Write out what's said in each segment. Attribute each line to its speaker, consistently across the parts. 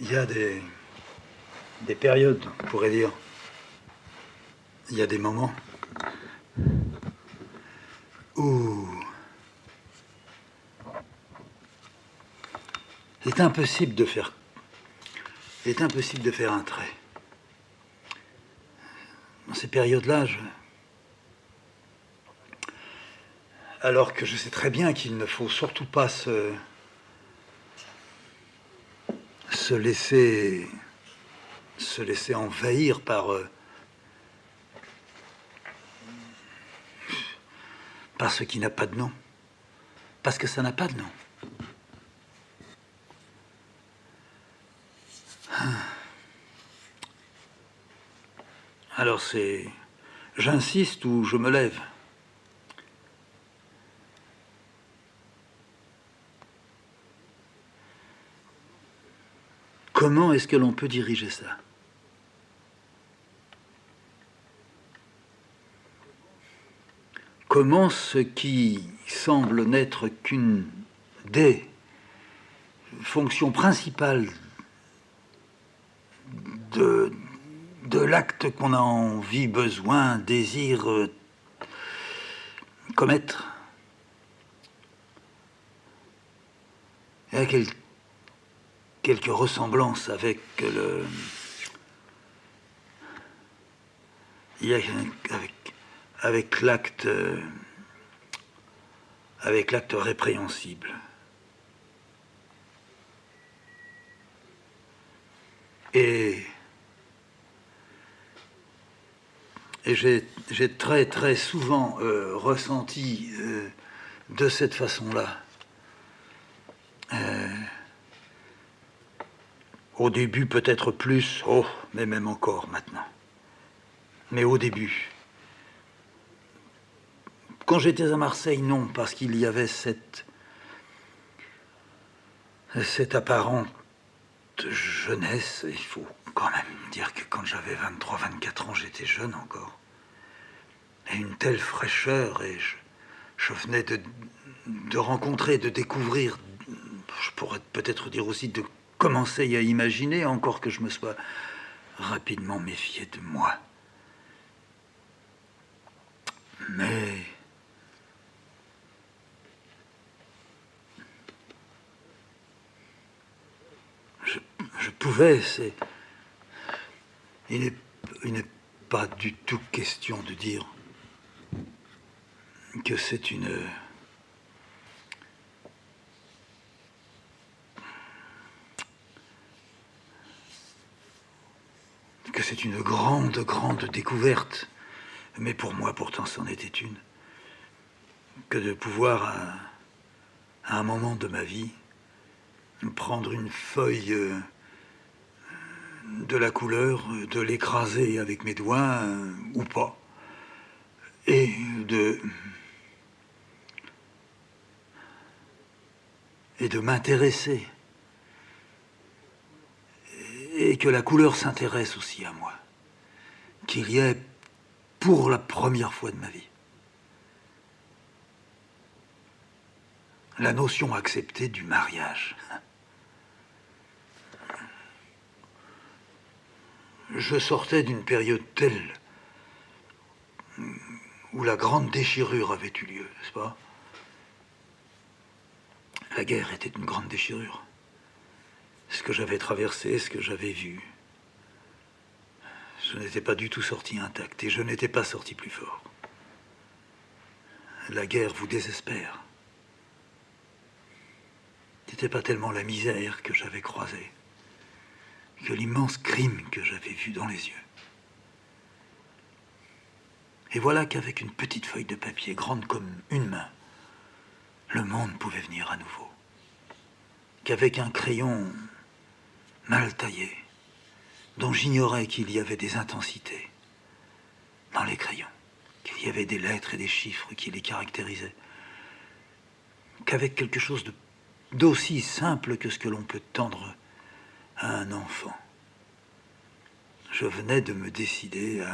Speaker 1: Il y a des périodes, on pourrait dire. Il y a des moments où il est impossible de faire un trait. Dans ces périodes-là, alors que je sais très bien qu'il ne faut surtout pas se laisser envahir par ce qui n'a pas de nom, parce que ça n'a pas de nom. Alors j'insiste ou je me lève. Comment est-ce que l'on peut diriger ça? Comment ce qui semble n'être qu'une des fonctions principales de l'acte qu'on a envie, besoin, désir commettre, il y a quelques ressemblances avec avec l'acte répréhensible. Et j'ai très très souvent ressenti de cette façon-là. Au début, peut-être plus, mais même encore maintenant. Mais au début. Quand j'étais à Marseille, non, parce qu'il y avait cette apparente jeunesse. Il faut quand même dire que quand j'avais 23-24 ans, j'étais jeune encore. Et une telle fraîcheur, et je venais de rencontrer, de découvrir, je pourrais peut-être dire aussi de commencer à imaginer, encore que je me sois rapidement méfié de moi. Mais je pouvais, il n'est pas du tout question de dire que c'est une grande découverte, mais pour moi pourtant c'en était une, que de pouvoir à un moment de ma vie prendre une feuille de la couleur, de l'écraser avec mes doigts ou pas, et de m'intéresser, et que la couleur s'intéresse aussi à moi, qu'il y ait pour la première fois de ma vie la notion acceptée du mariage. Je sortais d'une période telle où la grande déchirure avait eu lieu, n'est-ce pas? La guerre était une grande déchirure. Ce que j'avais traversé, ce que j'avais vu, je n'étais pas du tout sorti intact et je n'étais pas sorti plus fort. La guerre vous désespère. Ce n'était pas tellement la misère que j'avais croisée que l'immense crime que j'avais vu dans les yeux. Et voilà qu'avec une petite feuille de papier grande comme une main, le monde pouvait venir à nouveau. Qu'avec un crayon mal taillé, dont j'ignorais qu'il y avait des intensités dans les crayons, qu'il y avait des lettres et des chiffres qui les caractérisaient, qu'avec quelque chose d'aussi simple que ce que l'on peut tendre à un enfant, je venais de me décider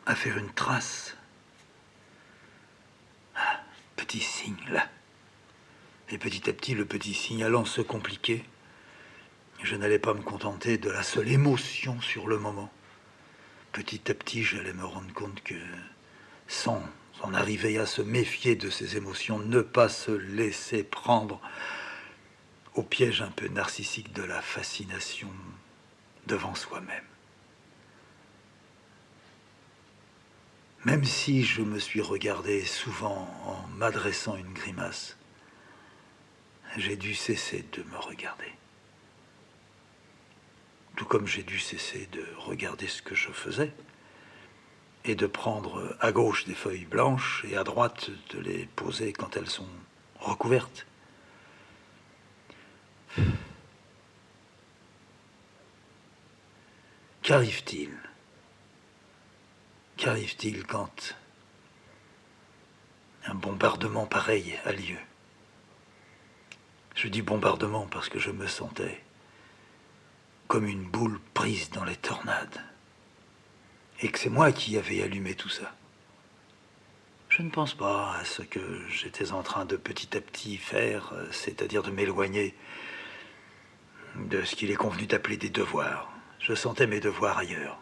Speaker 1: à faire une trace, un petit signe là, Et petit à petit, le petit signalant se compliquait. Je n'allais pas me contenter de la seule émotion sur le moment. Petit à petit, j'allais me rendre compte que, sans en arriver à se méfier de ses émotions, ne pas se laisser prendre au piège un peu narcissique de la fascination devant soi-même. Même si je me suis regardé souvent en m'adressant une grimace, j'ai dû cesser de me regarder. Tout comme j'ai dû cesser de regarder ce que je faisais et de prendre à gauche des feuilles blanches et à droite de les poser quand elles sont recouvertes. Qu'arrive-t-il? Qu'arrive-t-il quand un bombardement pareil a lieu? Je dis bombardement parce que je me sentais comme une boule prise dans les tornades, et que c'est moi qui avais allumé tout ça. Je ne pense pas à ce que j'étais en train de petit à petit faire, c'est-à-dire de m'éloigner de ce qu'il est convenu d'appeler des devoirs. Je sentais mes devoirs ailleurs.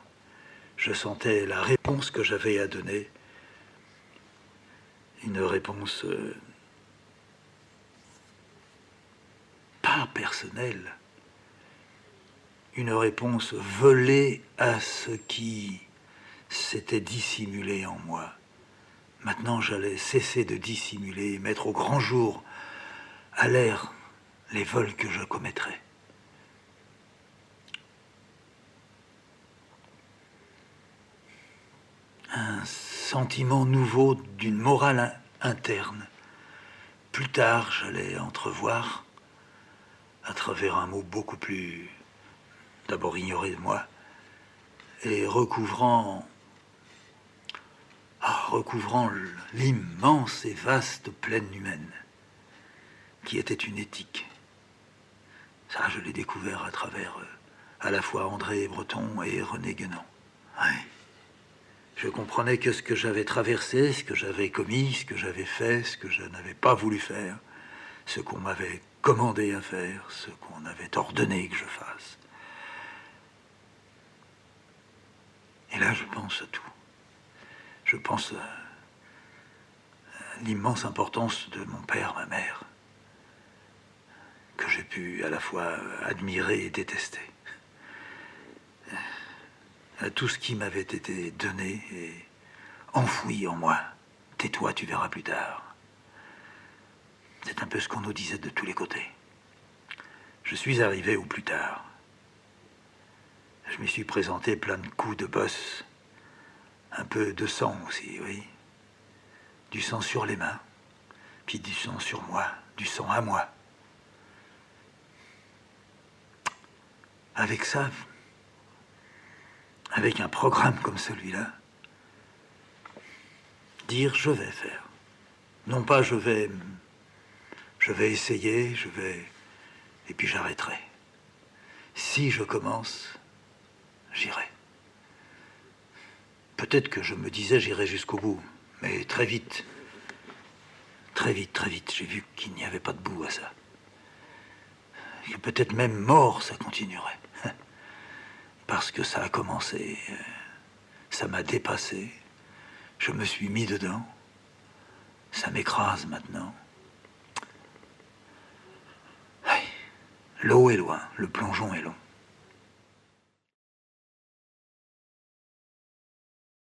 Speaker 1: Je sentais la réponse que j'avais à donner, une réponse pas personnelle, une réponse volée à ce qui s'était dissimulé en moi. Maintenant, j'allais cesser de dissimuler et mettre au grand jour, à l'air, les vols que je commettrais. Un sentiment nouveau d'une morale interne. Plus tard, j'allais entrevoir, à travers un mot beaucoup plus, d'abord ignoré de moi, et recouvrant l'immense et vaste plaine humaine, qui était une éthique. Ça, je l'ai découvert à travers à la fois André Breton et René Guénon. Ouais. Je comprenais que ce que j'avais traversé, ce que j'avais commis, ce que j'avais fait, ce que je n'avais pas voulu faire, ce qu'on m'avait commandé à faire, ce qu'on avait ordonné que je fasse. Et là, je pense à tout. Je pense à l'immense importance de mon père, ma mère, que j'ai pu à la fois admirer et détester. À tout ce qui m'avait été donné et enfoui en moi. Tais-toi, tu verras plus tard. C'est un peu ce qu'on nous disait de tous les côtés. Je suis arrivé au plus tard. Je m'y suis présenté plein de coups de bosse. Un peu de sang aussi, oui. Du sang sur les mains, puis du sang sur moi, du sang à moi. Avec ça, avec un programme comme celui-là, dire je vais faire. Non pas je vais essayer, et puis j'arrêterai. Si je commence, j'irai. Peut-être que je me disais j'irai jusqu'au bout, mais très vite, j'ai vu qu'il n'y avait pas de bout à ça. Que peut-être même mort, ça continuerait. Parce que ça a commencé, ça m'a dépassé, je me suis mis dedans, ça m'écrase maintenant. L'eau est loin, le plongeon est long.